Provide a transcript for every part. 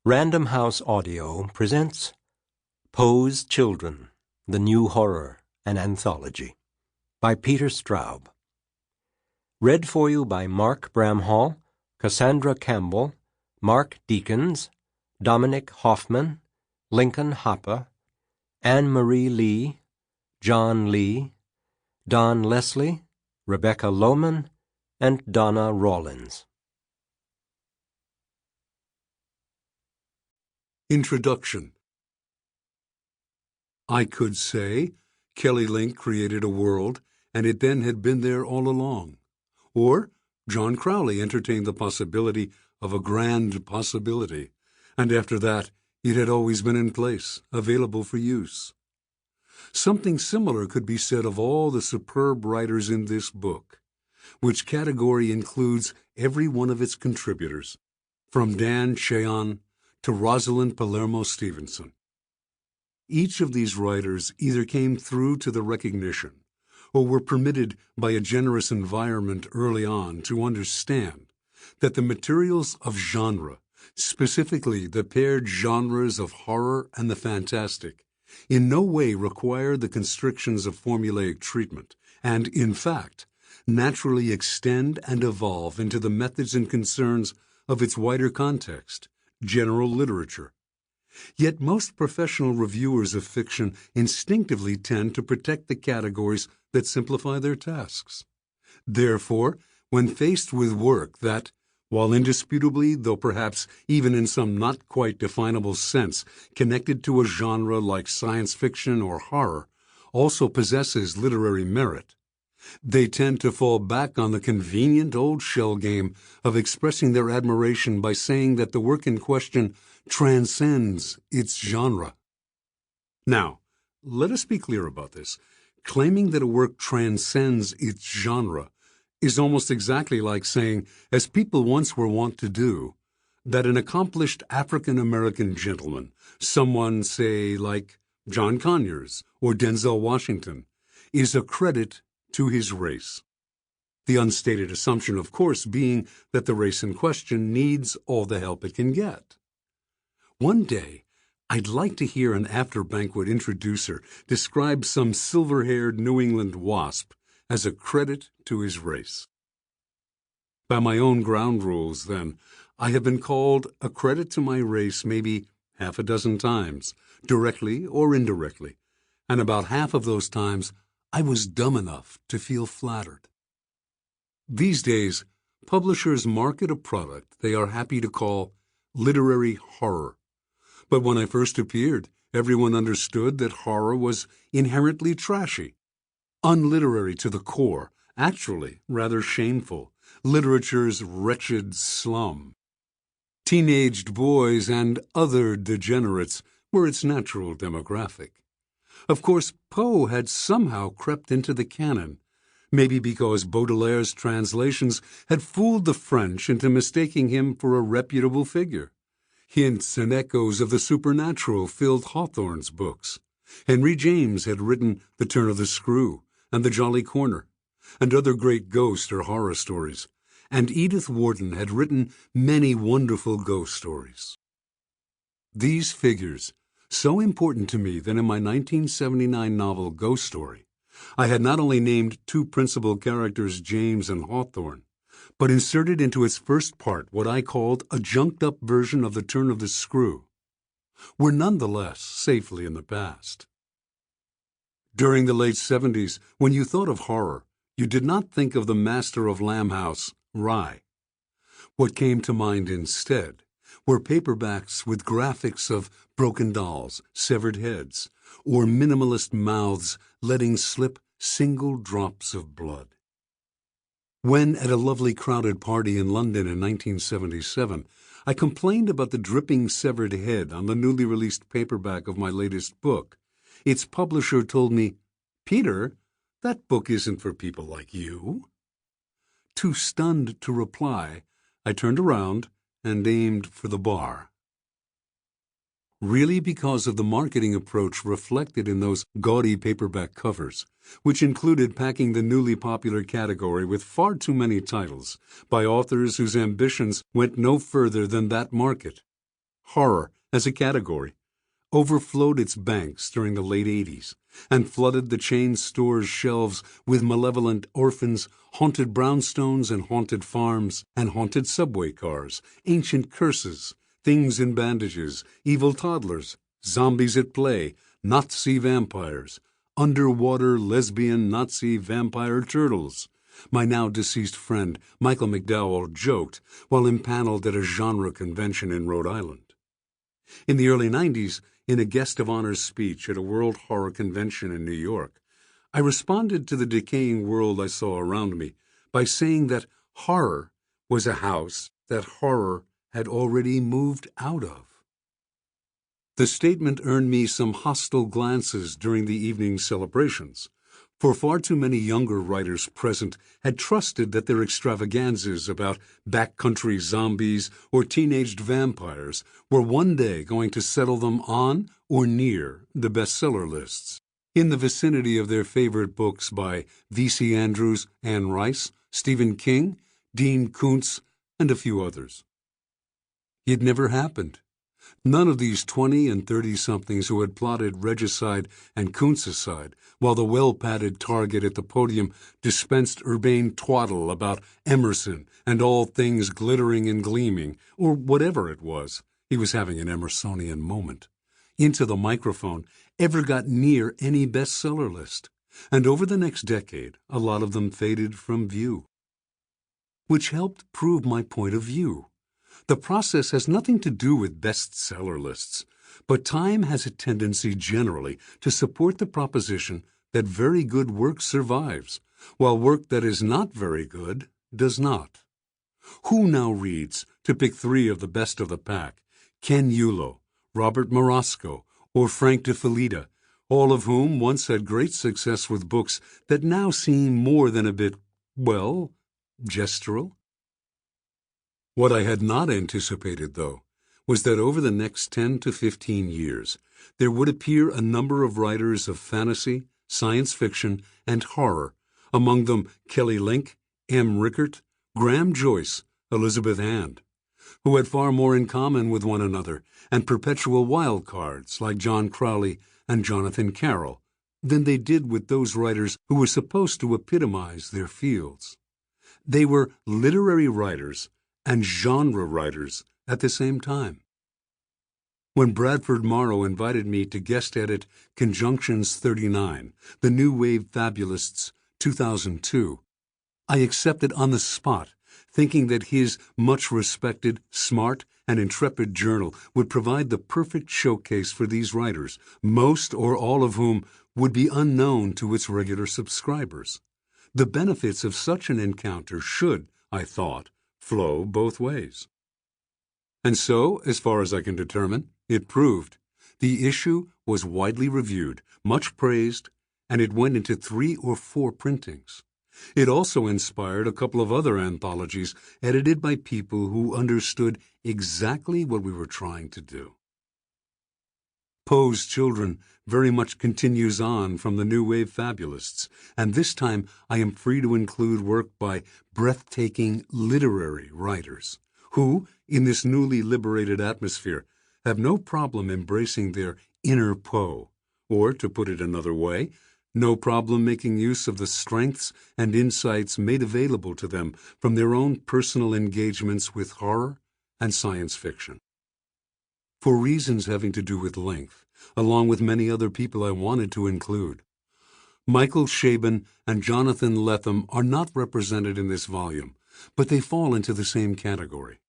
Random House Audio presents Poe's Children, The New Horror, an Anthology, by Peter Straub. Read for you by Mark Bramhall, Cassandra Campbell, Mark Deakins, Dominic Hoffman, Lincoln Hoppe, Anne-Marie Lee, John Lee, Don Leslie, Rebecca Lohman, and Donna Rawlins. Introduction. I could say Kelly Link created a world, and it then had been there all along. Or John Crowley entertained the possibility of a grand possibility, and after that it had always been in place, available for use. Something similar could be said of all the superb writers in this book, which category includes every one of its contributors, from Dan Cheon to Rosalind Palermo Stevenson. Each of these writers either came through to the recognition or were permitted by a generous environment early on to understand that the materials of genre, specifically the paired genres of horror and the fantastic, in no way require the constrictions of formulaic treatment and, in fact, naturally extend and evolve into the methods and concerns of its wider context, general literature. Yet most professional reviewers of fiction instinctively tend to protect the categories that simplify their tasks. Therefore, when faced with work that, while indisputably, though perhaps even in some not quite definable sense, connected to a genre like science fiction or horror, also possesses literary merit, they tend to fall back on the convenient old shell game of expressing their admiration by saying that the work in question transcends its genre. Now, let us be clear about this. Claiming that a work transcends its genre is almost exactly like saying, as people once were wont to do, that an accomplished African-American gentleman, someone, say, like John Conyers or Denzel Washington, is a credit to his race. The unstated assumption, of course, being that the race in question needs all the help it can get. One day, I'd like to hear an after-banquet introducer describe some silver-haired New England wasp as a credit to his race. By my own ground rules, then, I have been called a credit to my race maybe half a dozen times, directly or indirectly, and about half of those times I was dumb enough to feel flattered. These days, publishers market a product they are happy to call literary horror. But when I first appeared, everyone understood that horror was inherently trashy, unliterary to the core, actually rather shameful, literature's wretched slum. Teenaged boys and other degenerates were its natural demographic. Of course, Poe had somehow crept into the canon, maybe because Baudelaire's translations had fooled the French into mistaking him for a reputable figure. Hints and echoes of the supernatural filled Hawthorne's books. Henry James had written The Turn of the Screw and The Jolly Corner, and other great ghost or horror stories, and Edith Wharton had written many wonderful ghost stories. These figures, so important to me that in my 1979 novel Ghost Story, I had not only named two principal characters, James and Hawthorne, but inserted into its first part what I called a junked-up version of The Turn of the Screw, were nonetheless safely in the past. During the late 70s, when you thought of horror, you did not think of the master of Lamb House, Rye. What came to mind instead were paperbacks with graphics of broken dolls, severed heads, or minimalist mouths letting slip single drops of blood. When, at a lovely crowded party in London in 1977, I complained about the dripping severed head on the newly released paperback of my latest book, its publisher told me, "Peter, that book isn't for people like you." Too stunned to reply, I turned around and aimed for the bar. Really because of the marketing approach reflected in those gaudy paperback covers, which included packing the newly popular category with far too many titles by authors whose ambitions went no further than that market. horror as a category, overflowed its banks during the late 80s and flooded the chain store's shelves with malevolent orphans, haunted brownstones and haunted farms, and haunted subway cars, ancient curses, things in bandages, evil toddlers, zombies at play, Nazi vampires, underwater lesbian Nazi vampire turtles. My now-deceased friend Michael McDowell joked while impaneled at a genre convention in Rhode Island. In the early 90s, in a guest of honor speech at a World Horror Convention in New York, I responded to the decaying world I saw around me by saying that horror was a house that horror had already moved out of. The statement earned me some hostile glances during the evening's celebrations, for far too many younger writers present had trusted that their extravaganzas about backcountry zombies or teenaged vampires were one day going to settle them on or near the bestseller lists, in the vicinity of their favorite books by V.C. Andrews, Anne Rice, Stephen King, Dean Koontz, and a few others. It never happened. None of these 20 and 30-somethings who had plotted regicide and Kuntzicide, while the well-padded target at the podium dispensed urbane twaddle about Emerson and all things glittering and gleaming, or whatever it was, he was having an Emersonian moment, into the microphone, ever got near any bestseller list, and over the next decade a lot of them faded from view. Which helped prove my point of view. The process has nothing to do with bestseller lists, but time has a tendency generally to support the proposition that very good work survives, while work that is not very good does not. Who now reads, to pick three of the best of the pack, Ken Yulo, Robert Marasco, or Frank DeFelitta, all of whom once had great success with books that now seem more than a bit, well, gestural? What I had not anticipated, though, was that over the next 10 to 15 years, there would appear a number of writers of fantasy, science fiction, and horror, among them Kelly Link, M. Rickert, Graham Joyce, Elizabeth Hand, who had far more in common with one another and perpetual wild cards like John Crowley and Jonathan Carroll than they did with those writers who were supposed to epitomize their fields. They were literary writers and genre writers at the same time. When Bradford Morrow invited me to guest edit Conjunctions 39, The New Wave Fabulists, 2002, I accepted on the spot, thinking that his much-respected, smart, and intrepid journal would provide the perfect showcase for these writers, most or all of whom would be unknown to its regular subscribers. The benefits of such an encounter should, I thought, flow both ways. And so, as far as I can determine, it proved. The issue was widely reviewed, much praised, and it went into 3 or 4 printings. It also inspired a couple of other anthologies edited by people who understood exactly what we were trying to do. Poe's Children very much continues on from the New Wave Fabulists, and this time I am free to include work by breathtaking literary writers, who, in this newly liberated atmosphere, have no problem embracing their inner Poe, or, to put it another way, no problem making use of the strengths and insights made available to them from their own personal engagements with horror and science fiction. For reasons having to do with length, along with many other people I wanted to include, Michael Chabon and Jonathan Lethem are not represented in this volume, but they fall into the same category.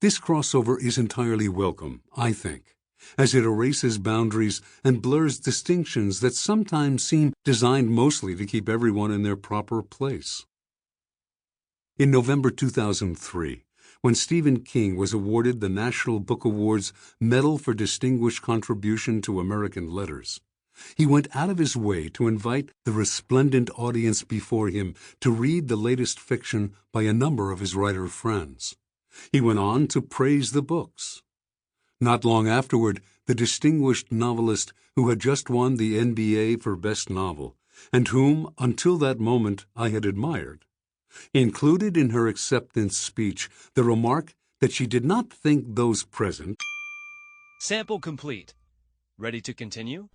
This crossover is entirely welcome, I think, as it erases boundaries and blurs distinctions that sometimes seem designed mostly to keep everyone in their proper place. In November 2003, when Stephen King was awarded the National Book Award's Medal for Distinguished Contribution to American Letters, he went out of his way to invite the resplendent audience before him to read the latest fiction by a number of his writer friends. He went on to praise the books. Not long afterward, the distinguished novelist who had just won the NBA for Best Novel, and whom, until that moment, I had admired, included in her acceptance speech the remark that she did not think those present Sample complete. Ready to continue?